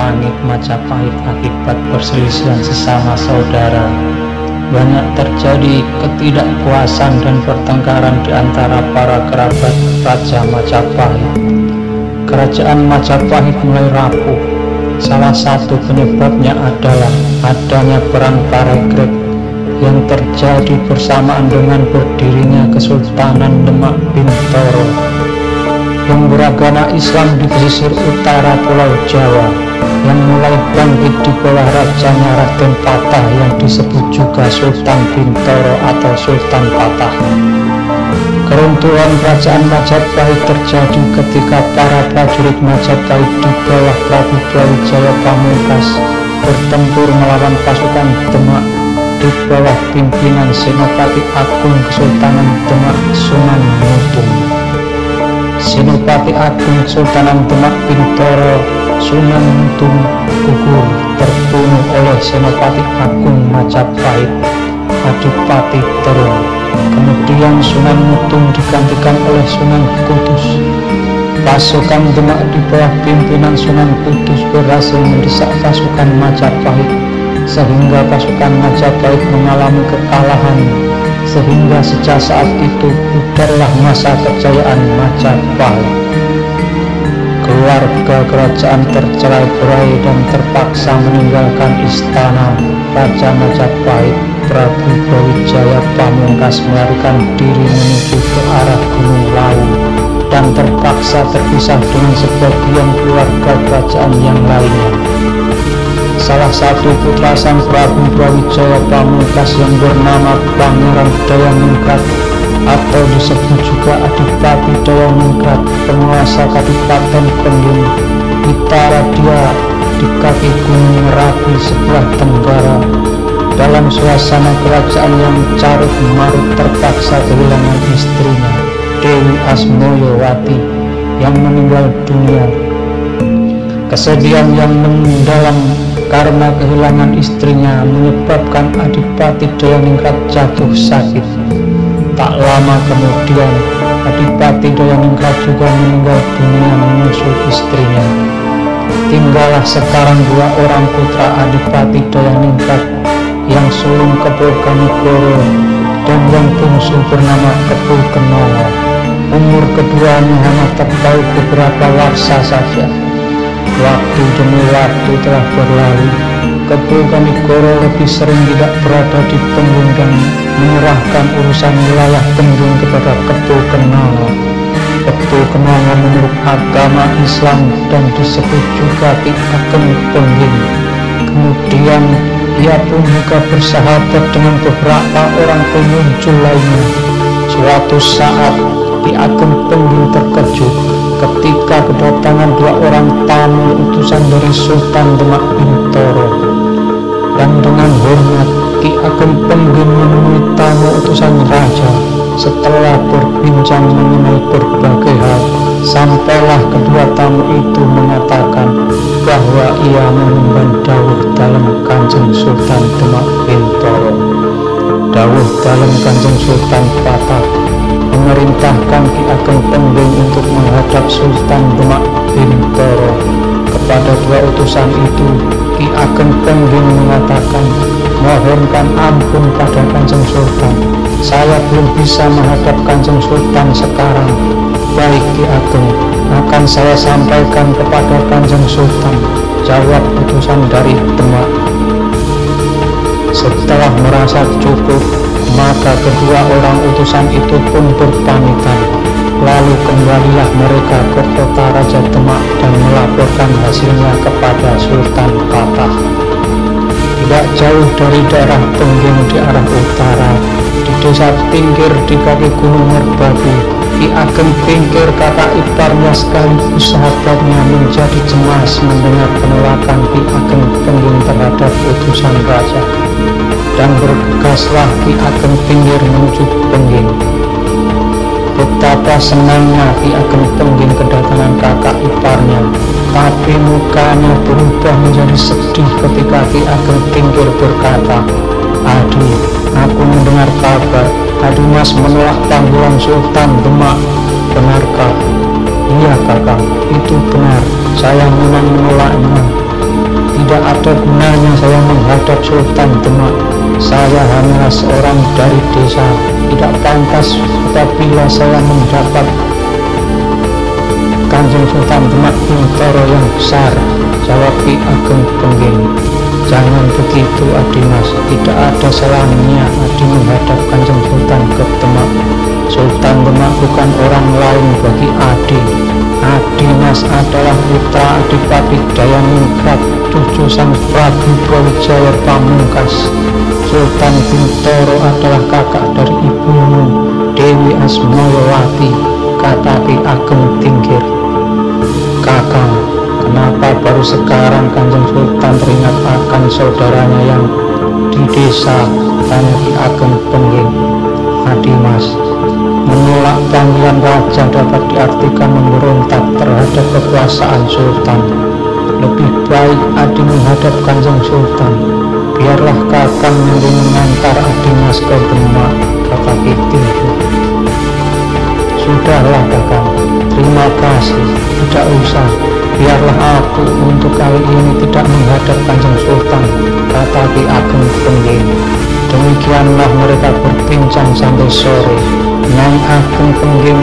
langit Majapahit akibat perselisihan sesama saudara. Banyak terjadi ketidakpuasan dan pertengkaran di antara para kerabat Raja Majapahit. Kerajaan Majapahit mulai rapuh. Salah satu penyebabnya adalah adanya perang Parekrip yang terjadi bersamaan dengan berdirinya Kesultanan Demak Bintoro yang beragama Islam di pesisir utara Pulau Jawa, yang mulai bangkit di bawah rajanya Raden Patah yang disebut juga Sultan Bintoro atau Sultan Patah. Keruntuhan kerajaan Majapahit terjadi ketika para prajurit Majapahit di bawah Prabu Brawijaya Pamungkas bertempur melawan pasukan Demak di bawah pimpinan Senopati Agung Kesultanan Demak Sunan Mutung. Senopati Agung Kesultanan Demak Bintoro Sunan Mutung gugur terbunuh oleh Senopati Agung Majapahit Adipati Terung. Kemudian Sunan Mutung digantikan oleh Sunan Kudus. Pasukan Demak di bawah pimpinan Sunan Kudus berhasil mendesak pasukan Majapahit sehingga pasukan Majapahit mengalami kekalahan, sehingga sejak saat itu bubarlah masa kejayaan Majapahit. Keluarga kerajaan tercerai-berai dan terpaksa meninggalkan istana. Raja Majapahit Prabu Brawijaya Pamungkas melarikan diri menuju ke arah Gunung Lawu dan terpaksa terpisah dengan sebagian keluarga kerajaan yang lainnya. Salah satu putra sang Prabu Brawijaya Pamungkas yang bernama Pangeran Dayaningrat atau disebut juga Adipati Dayaningrat, penguasa Kadipaten Pengging, Bitara dia di kaki Gunung Merapi sebelah tenggara. Dalam suasana kerajaan yang carut marut terpaksa kehilangan istrinya Dewi Asmoyowati yang meninggal dunia. Kesedihan yang mendalam karena kehilangan istrinya menyebabkan Adipati Dayaningrat jatuh sakit. Tak lama kemudian Adipati Dayaningrat juga meninggal dunia menyusul istrinya. Tinggallah sekarang dua orang putra Adipati Dayaningrat, yang sulung Kepu Kanigoro dan yang bungsu bernama Kepu Kenowo. Umur keduanya hanya terpaut beberapa warsa saja. Waktu demi waktu telah berlalu. Kepu Kanigoro lebih sering tidak berada di Pengging dan menyerahkan urusan wilayah Pengging kepada Kepu Kenowo. Kepu Kenowo menurut agama Islam dan disebut juga Ki Ageng Pengging. Kemudian ia pun juga bersahabat dengan beberapa orang pengunjung lainnya. Suatu saat Ki Ageng Pengging terkejut ketika kedatangan dua orang tamu utusan dari Sultan Demak Bintoro. Dan dengan hormat Ki Ageng Pengging menemui tamu utusan raja. Setelah berbincang mengenai berbagai hal, sampailah kedua tamu itu mengatakan bahwa ia mengemban dawuh dalam Kanjeng Sultan Demak Bintoro. Dawuh dalam Kanjeng Sultan Patah memerintahkan Ki Ageng Pengging untuk menghadap Sultan Demak Bintoro. Kepada dua utusan itu, Ki Ageng Pengging mengatakan, "Mohonkan ampun pada Kanjeng Sultan, saya belum bisa menghadap Kanjeng Sultan sekarang." "Baik Ki Ageng, akan saya sampaikan kepada Kanjeng Sultan," jawab utusan dari Demak. Setelah merasa cukup, maka kedua orang utusan itu pun berpamitan. Lalu kembalilah mereka ke kota Raja Demak dan melaporkan hasilnya kepada Sultan Patah. Tidak jauh dari daerah Pengging di arah utara, di desa Tingkir di kaki Gunung Merbabu, Ki Ageng Tingkir kakak iparnya sekaligus sahabatnya menjadi cemas mendengar penolakan Ki Ageng Pengging terhadap utusan raja, dan bergegaslah Ki Ageng Tingkir menuju Pengging. Betapa senangnya Ki Ageng Pengging kedatangan kakak iparnya, tapi mukanya berubah menjadi sedih ketika Ki Ageng Tingkir berkata, "Adi, aku mendengar kabar Adimas menolak panggilan Sultan Demak. Benarkah?" "Iya kakak, itu benar. Saya memang menolaknya." Saya menghadap Sultan Demak. Saya hanyalah seorang dari desa. Tidak pantas apabila saya mendapat Kanjeng Sultan Demak Bintoro yang besar, jawab Ki Ageng Pengging. Jangan begitu Adi Mas, tidak ada salahnya Adi menghadap Kanjeng Sultan ke Demak. Sultan Demak bukan orang lain bagi Adi. Adi Mas adalah putra Adipati Dayaningrat, cucu sang Prabu Brawijaya Pamungkas. Sultan Bintoro adalah kakak dari ibumu Dewi Asmayawati, kata Ki Ageng Tinggir. Kakang, kenapa baru sekarang Kanjeng Sultan teringat akan saudaranya yang di desa? Tanya Ki Ageng Pengging. Adi Mas, menolak panggilan raja dapat diartikan memberontak terhadap kekuasaan Sultan. Lebih baik Adi menghadap Kanjeng Sultan. Biarlah kakang nanti mengantar Adi Mas ke Demak, kata Ki Tinggir. Sudahlah kakang, terima kasih, tidak usah. Biarlah aku untuk kali ini tidak menghadap Kanjeng Sultan, kata Ki Ageng Pengging. Demikianlah mereka berbincang sampai sore. Nyai Ageng Pengging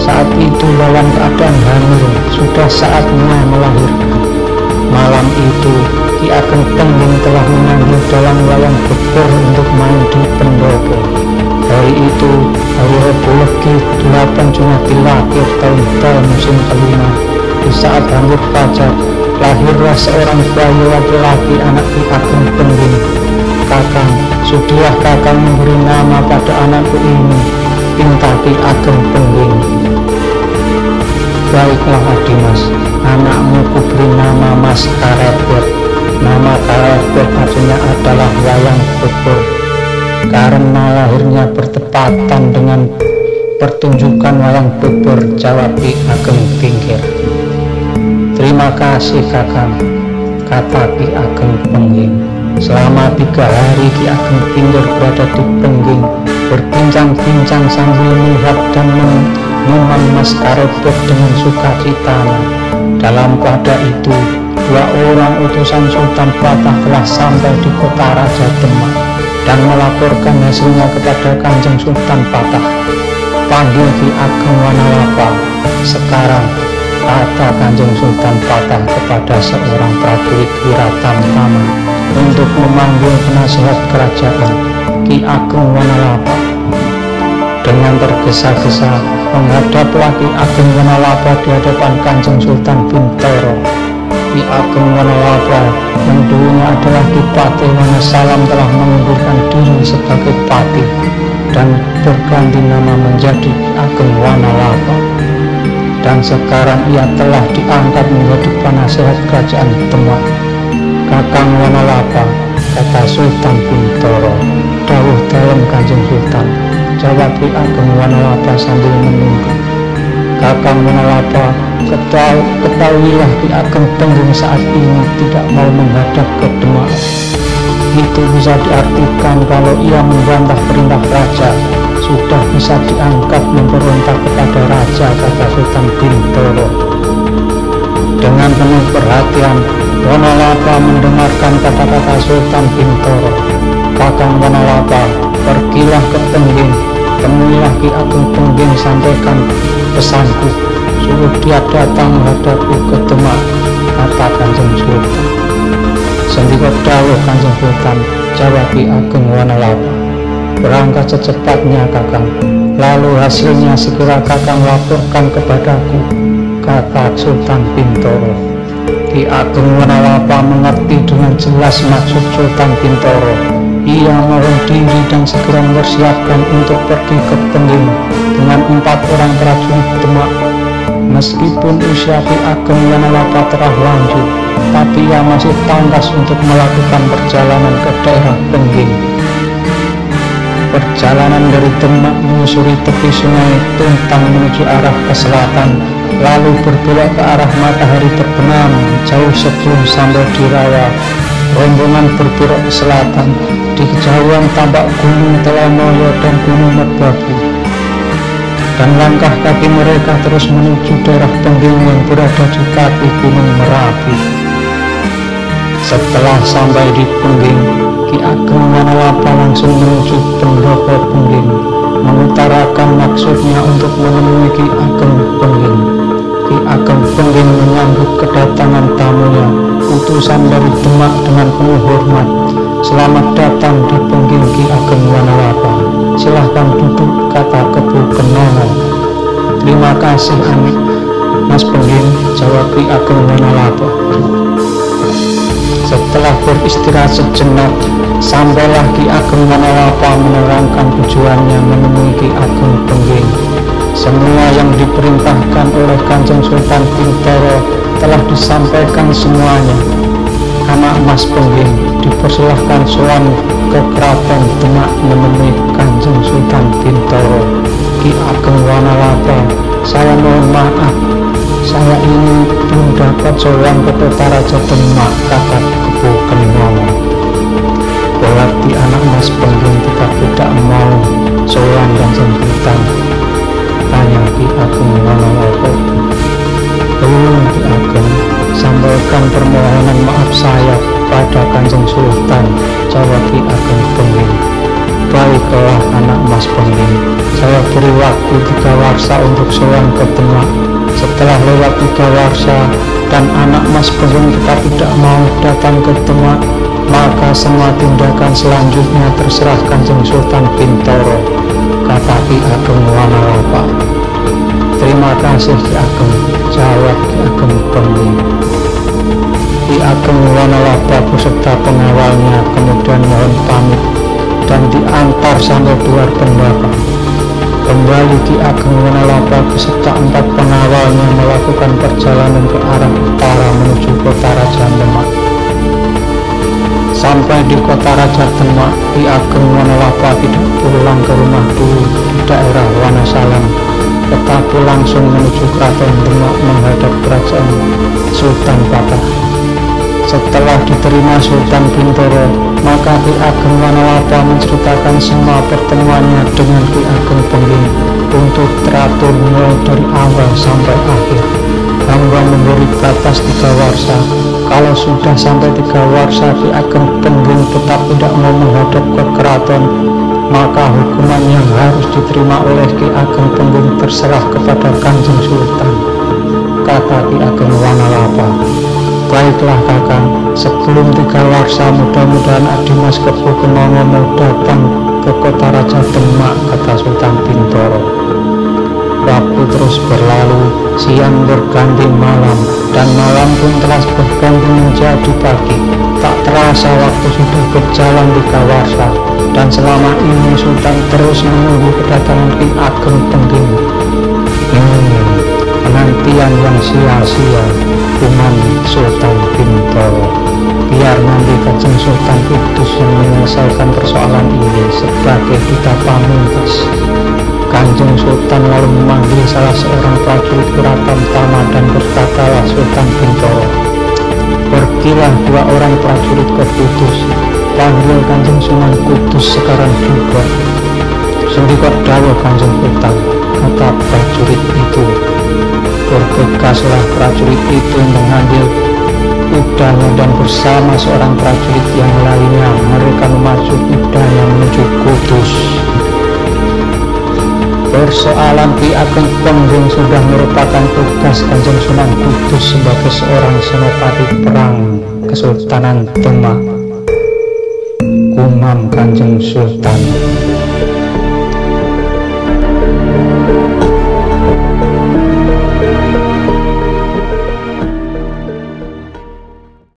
saat itu dalam keadaan hamil, sudah saatnya melahirkan. Malam itu Ki Ageng Pengging telah mengambil dalam wayang beber untuk main di pendopo. Hari itu hari Rabu Legi 8 Jumadi Lakir tahun Bal musim kelima. Di saat hampir fajar, lahirlah seorang bayi laki-laki anak Ki Ageng Pengging. Kakang, sudilah kakang memberi nama pada anakku ini, pinta Ki Ageng Pengging. Baiklah Adi Mas, anakmu kuberi nama Mas Karebet. Nama Karebet artinya adalah wayang beber, karena lahirnya bertepatan dengan pertunjukan wayang beber, jawab Ki Ageng Tinggir. Terima kasih kakang, kata Ki Ageng Pengging. Selama 3 hari Ki Ageng Tinggir berada di Pengging, berbincang-bincang sambil melihat dan memang Mas Karebet dengan sukacita. Dalam pada itu 2 orang utusan Sultan Patah telah sampai di kota Raja Demak dan melaporkan hasilnya kepada Kanjeng Sultan Patah. Panggil Ki Ageng Wanalapa sekarang, kata Kanjeng Sultan Patah kepada seorang prajurit Wiratamtama untuk memanggil penasihat kerajaan Ki Ageng Wanalapa. Dengan tergesa-gesa menghadaplah Ki Ageng Wanalapa di hadapan Kanjeng Sultan Bintoro. Ki Ageng Wanalapa yang dulunya adalah Ki Patih Wonosalam telah mengundurkan diri sebagai patih dan berganti nama menjadi Ki Ageng Wanalapa. Dan sekarang ia telah diangkat menjadi penasehat kerajaan Demak. Kakang Wanalapa, kata Sultan Bintoro. Dawuh dalam Kanjeng Sultan, jawab Ki Ageng Wanalapa sambil menunduk. Kakang Wanalapa, ketahuilah Ki Ageng Pengging saat ini tidak mau menghadap ke Demak. Itu bisa diartikan kalau ia membantah perintah raja, sudah bisa diangkat memberontak kepada raja, kata Sultan Bintoro. Dengan penuh perhatian, Wanalapa mendengarkan kata-kata Sultan Bintoro. Kakang Wanalapa, pergilah ke Pengging, temuilah Ki Ageng Pengging, sampaikan pesanku, suruh dia datang menghadapku ke Demak, kata Kanjeng Sultan. Sendika dawuh Kanjeng Sultan, jawab Ki Ageng Wanalapa. Berangkat secepatnya kakang, lalu hasilnya segera kakang laporkan kepadaku, kata Sultan Bintoro. Ki Ageng Wanalapa mengerti dengan jelas maksud Sultan Bintoro. Ia mohon diri dan segera mempersiapkan untuk pergi ke Pengging dengan 4 orang prajurit Demak. Meskipun usia Ki Ageng Wanalapa telah lanjut, tapi ia masih tangkas untuk melakukan perjalanan ke daerah Pengging. Perjalanan dari Demak menyusuri tepi sungai Tuntang menuju arah ke selatan, lalu berbelok ke arah matahari terbenam. Jauh sebelum sampai di Rawa, rombongan berbelok ke selatan. Di kejauhan tampak Gunung Telanoyo dan Gunung Merbabu, dan langkah kaki mereka terus menuju daerah Pengging yang berada di kaki Gunung Merapi. Setelah sampai di Pengging, Ki Ageng Wanalapa langsung menuju pendopo Pengging, mengutarakan maksudnya untuk menemui Ki Ageng Pengging. Ki Ageng Pengging menyambut kedatangan tamunya, utusan dari Demak, dengan penuh hormat. "Selamat datang di Pengging, Ki Ageng Wanalapa. Silahkan duduk," kata Kebu Kenono. "Terima kasih, Mas Pengging," jawab Ki Ageng Wanalapa. Setelah beristirahat sejenak, sampailah Ki Ageng Wanalapa menerangkan tujuannya menemui Ki Ageng Pengging. Semua yang diperintahkan oleh Kanjeng Sultan Bintoro telah disampaikan semuanya. Anak Mas Pengging dipersilahkan sowan ke Keraton Demak menemui Kanjeng Sultan Bintoro. "Ki Ageng Wanalapa, saya mohon maaf, saya ini belum dapat sowan ke Kotaraja Demak," kata Kebu Kenono. "Berarti anak Mas Pengging tidak mau sowan Kanjeng Sultan?" tanya Ki Ageng Wanalapa. "Belum, Ki Ageng, sampaikan permohonan maaf saya pada Kanjeng Sultan," jawab Ki Ageng Pengging. "Baiklah anak Mas Pengging, saya beri waktu 3 warsa untuk sowan ke Demak. Setelah lewat 3 warsa dan anak Mas Pengging tetap tidak mau datang ke Demak, maka semua tindakan selanjutnya terserah Kanjeng Sultan Bintoro," kata Ki Ageng Wanalapa. "Terima kasih Ki Ageng," jawab Ki Ageng Pengging. Ki Ageng Wanalapa beserta pengawalnya kemudian mohon pamit dan diantar sampai luar pendapa. Kembali Ki Ageng Wanalapa beserta 4 pengawalnya melakukan perjalanan ke arah utara menuju Kota Raja Demak. Sampai di Kota Raja Demak, Ki Ageng Wanalapa tidak pulang ke rumah dulu di daerah Wonosalam, tetapi langsung menuju Keraton Demak menghadap kerajaan Sultan Patah. Setelah diterima Sultan Bintoro, maka Ki Ageng Wanalapa menceritakan semua pertemuannya dengan Ki Ageng Pengging untuk teratur mulai dari awal sampai akhir. Hamba memberi batas 3 warsa. Kalau sudah sampai 3 warsa Ki Ageng Pengging tetap tidak mau menghadap ke keraton, maka hukuman yang harus diterima oleh Ki Ageng Pengging terserah kepada Kanjeng Sultan, kata Ki Ageng Wanalapa. "Baiklah kakang, sebelum 3 warsa mudah-mudahan Adimas Kebu Kenono mau datang ke Kota Raja Demak," kata Sultan Bintoro. Waktu terus berlalu, siang berganti malam, dan malam pun telah berganti menjadi pagi. Tak terasa waktu sudah berjalan 3 warsa, dan selama ini Sultan terus menunggu kedatangan Ki Ageng Pengging. Penantian yang sia-sia, uman Sultan Bintoro. Biar nanti Kanjeng Sultan Kudus yang menyelesaikan persoalan ini sebagai duta pamungkas. Kanjeng Sultan lalu memanggil salah seorang prajurit keraton Tama dan berkatalah Sultan Bintoro, "Pergilah 2 orang prajurit ke Kudus, panggil Kanjeng Sunan Kudus sekarang juga." "Sendika dawuh Kanjeng Sultan," kata prajurit itu. Bergegaslah prajurit itu mengambil kudanya dan bersama seorang prajurit yang lainnya mereka memacu kudanya menuju Kudus. Persoalan Ki Ageng Pengging sudah merupakan tugas Kanjeng Sunan Kudus sebagai seorang senopati perang Kesultanan Demak. Gumam Kanjeng Sultan.